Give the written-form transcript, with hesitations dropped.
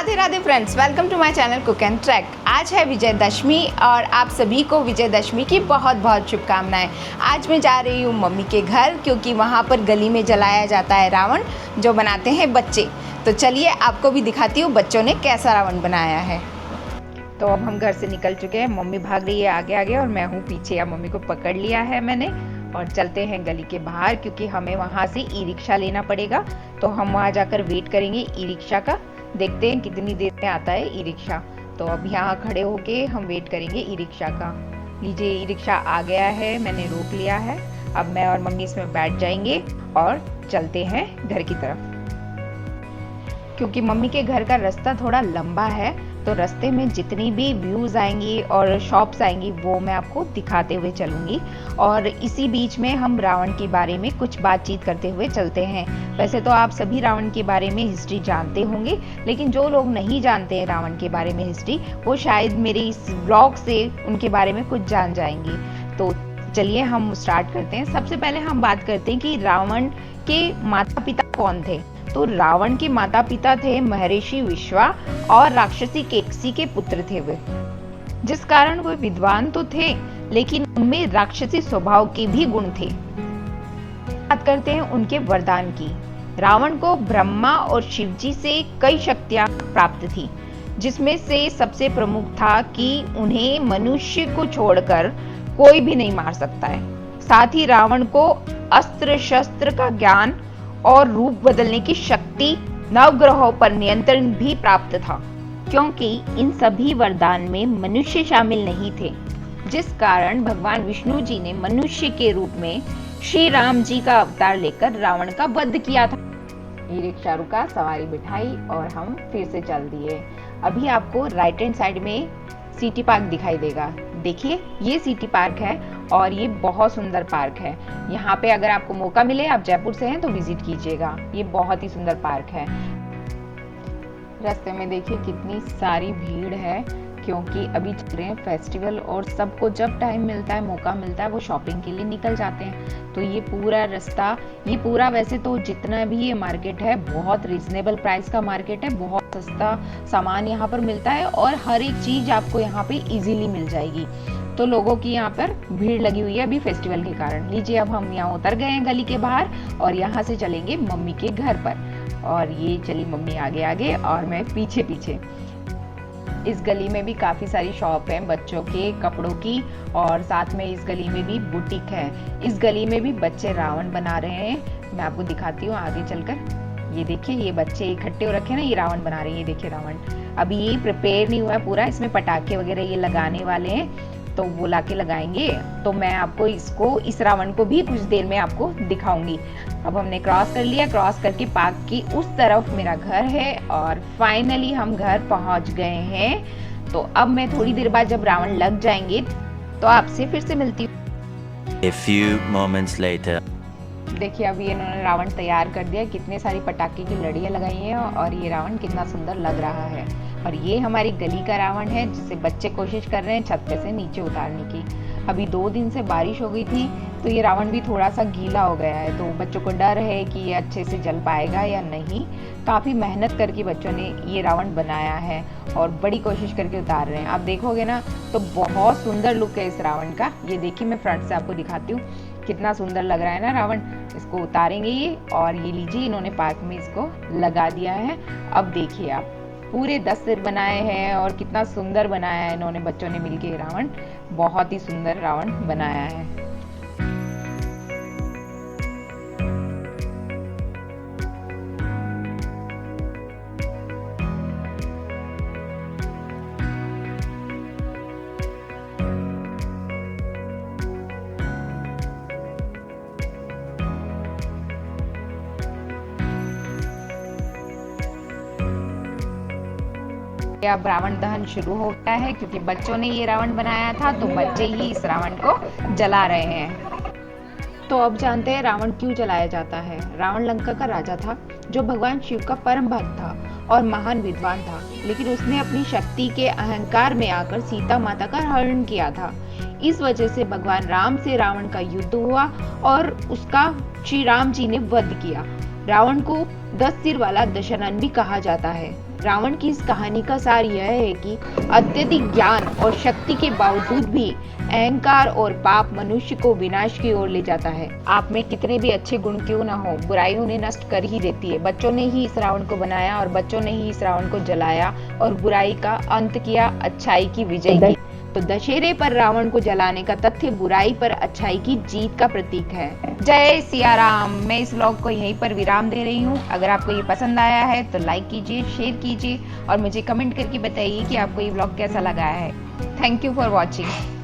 Radhe Radhe friends, welcome to my channel cook and track. आज है विजयदशमी और आप सभी को विजयदशमी की बहुत बहुत शुभकामनाएं। आज मैं जा रही हूँ मम्मी के घर क्योंकि वहाँ पर गली में जलाया जाता है रावण जो बनाते हैं बच्चे। तो चलिए आपको भी दिखाती हूँ बच्चों ने कैसा रावण बनाया है। तो अब हम घर से निकल चुके हैं, मम्मी भाग रही है आगे आगे और मैं हूँ पीछे। या मम्मी को पकड़ लिया है मैंने और चलते हैं गली के बाहर क्योंकि हमें वहाँ से ई रिक्शा लेना पड़ेगा। तो हम वहाँ जाकर वेट करेंगे ई रिक्शा का, देखते हैं कितनी देर में आता है ई रिक्शा। तो अब यहाँ खड़े होके हम वेट करेंगे ई रिक्शा का। लीजिए ई रिक्शा आ गया है, मैंने रोक लिया है। अब मैं और मम्मी इसमें बैठ जाएंगे और चलते हैं घर की तरफ। क्योंकि मम्मी के घर का रास्ता थोड़ा लंबा है तो रास्ते में जितनी भी व्यूज़ आएंगी और शॉप्स आएंगी वो मैं आपको दिखाते हुए चलूँगी। और इसी बीच में हम रावण के बारे में कुछ बातचीत करते हुए चलते हैं। वैसे तो आप सभी रावण के बारे में हिस्ट्री जानते होंगे, लेकिन जो लोग नहीं जानते हैं रावण के बारे में हिस्ट्री, वो शायद मेरे इस ब्लॉग से उनके बारे में कुछ जान जाएंगे। तो चलिए हम स्टार्ट करते हैं। सबसे पहले हम बात करते हैं कि रावण के माता पिता कौन थे। तो रावण के माता पिता थे महर्षि विश्वा और राक्षसी केकसी के पुत्र थे वे, जिस कारण वे विद्वान तो थे लेकिन उनमें राक्षसी स्वभाव के भी गुण थे। बात करते हैं उनके वरदान की। रावण को ब्रह्मा और शिवजी से कई शक्तियां प्राप्त थी, जिसमें से सबसे प्रमुख था कि उन्हें मनुष्य को छोड़कर कोई भी नहीं मार सकता है। साथ ही रावण को अस्त्र शस्त्र का ज्ञान और रूप बदलने की शक्ति, नवग्रहों पर नियंत्रण भी प्राप्त था, क्योंकि इन सभी वरदान में मनुष्य शामिल नहीं थे, जिस कारण भगवान विष्णु जी ने मनुष्य के रूप में श्री राम जी का अवतार लेकर रावण का वध किया था। ई रिक्शा रुका, सवारी बिठाई और हम फिर से चल दिए। अभी आपको राइट हैंड साइड में सिटी पार्क दिखाई देगा। देखिए ये सिटी पार्क है और ये बहुत सुंदर पार्क है। यहाँ पे अगर आपको मौका मिले, आप जयपुर से हैं तो विजिट कीजिएगा। ये बहुत ही सुंदर पार्क है। रास्ते में देखिए कितनी सारी भीड़ है क्योंकि अभी चल रहे हैं फेस्टिवल और सबको जब टाइम मिलता है, मौका मिलता है, वो शॉपिंग के लिए निकल जाते हैं। तो ये पूरा रास्ता, ये पूरा वैसे तो जितना भी ये मार्केट है बहुत रीजनेबल प्राइस का मार्केट है। बहुत सस्ता सामान यहाँ पर मिलता है और हर एक चीज आपको यहाँ पे इजीली मिल जाएगी। तो लोगों की यहाँ पर भीड़ लगी हुई है अभी फेस्टिवल के कारण। लीजिए अब हम यहाँ उतर गए हैं गली के बाहर और यहाँ से चलेंगे मम्मी के घर पर। और ये चली मम्मी आगे आगे और मैं पीछे पीछे। इस गली में भी काफी सारी शॉप है बच्चों के कपड़ों की और साथ में इस गली में भी बुटीक है। इस गली में भी बच्चे रावण बना रहे हैं, मैं आपको दिखाती हूँ आगे चलकर। ये देखिए ये बच्चे इकट्ठे हो रखे हैं ना, ये रावण बना रहे हैं। ये देखिए रावण अभी ये प्रिपेयर नहीं हुआ है पूरा, इसमें पटाखे वगैरह ये लगाने वाले हैं तो वो लाके लगाएंगे। तो मैं आपको इस रावण को भी कुछ देर में आपको दिखाऊंगी। अब हमने क्रॉस कर लिया, क्रॉस करके पार्क की उस तरफ मेरा घर है और फाइनली हम घर पहुंच गए हैं। तो अब मैं थोड़ी देर बाद जब रावण लग जाएंगे तो आपसे फिर से मिलती हूँ। A few moments later. देखिए अभी इन्होंने रावण तैयार कर दिया, कितने सारी पटाखे की लड़ियां लगाई हैं और ये रावण कितना सुंदर लग रहा है। और ये हमारी गली का रावण है जिसे बच्चे कोशिश कर रहे हैं छत पे से नीचे उतारने की। अभी 2 दिन से बारिश हो गई थी तो ये रावण भी थोड़ा सा गीला हो गया है, तो बच्चों को डर है कि ये अच्छे से जल पाएगा या नहीं। काफ़ी मेहनत करके बच्चों ने ये रावण बनाया है और बड़ी कोशिश करके उतार रहे हैं। आप देखोगे ना तो बहुत सुंदर लुक है इस रावण का। ये देखिए मैं फ्रंट से आपको दिखाती हूँ, कितना सुंदर लग रहा है ना रावण। इसको उतारेंगे ये और ये लीजिए इन्होंने पार्क में इसको लगा दिया है। अब देखिए आप पूरे 10 सिर बनाए हैं और कितना सुंदर बनाया है इन्होंने बच्चों ने मिलके। रावण बहुत ही सुंदर रावण बनाया है। अब रावण दहन शुरू हो गया है क्योंकि बच्चों ने ये रावण बनाया था तो बच्चे ही इस रावण को जला रहे हैं। तो अब जानते हैं रावण क्यों जलाया जाता है। रावण लंका का राजा था जो भगवान शिव का परम भक्त था और महान विद्वान था, लेकिन उसने अपनी शक्ति के अहंकार में आकर सीता माता का हरण किया था। इस वजह से भगवान राम से रावण का युद्ध हुआ और उसका श्री राम जी ने वध किया। रावण को 10 सिर वाला दशनन भी कहा जाता है। रावण की इस कहानी का सार यह है कि अत्यधिक ज्ञान और शक्ति के बावजूद भी अहंकार और पाप मनुष्य को विनाश की ओर ले जाता है। आप में कितने भी अच्छे गुण क्यों ना हो, बुराई उन्हें नष्ट कर ही देती है। बच्चों ने ही इस रावण को बनाया और बच्चों ने ही इस रावण को जलाया और बुराई का अंत किया, अच्छाई की विजय की। तो दशहरे पर रावण को जलाने का तथ्य बुराई पर अच्छाई की जीत का प्रतीक है। जय सिया राम। मैं इस व्लॉग को यहीं पर विराम दे रही हूँ। अगर आपको ये पसंद आया है तो लाइक कीजिए, शेयर कीजिए और मुझे कमेंट करके बताइए कि आपको ये व्लॉग कैसा लगा है। Thank you for watching.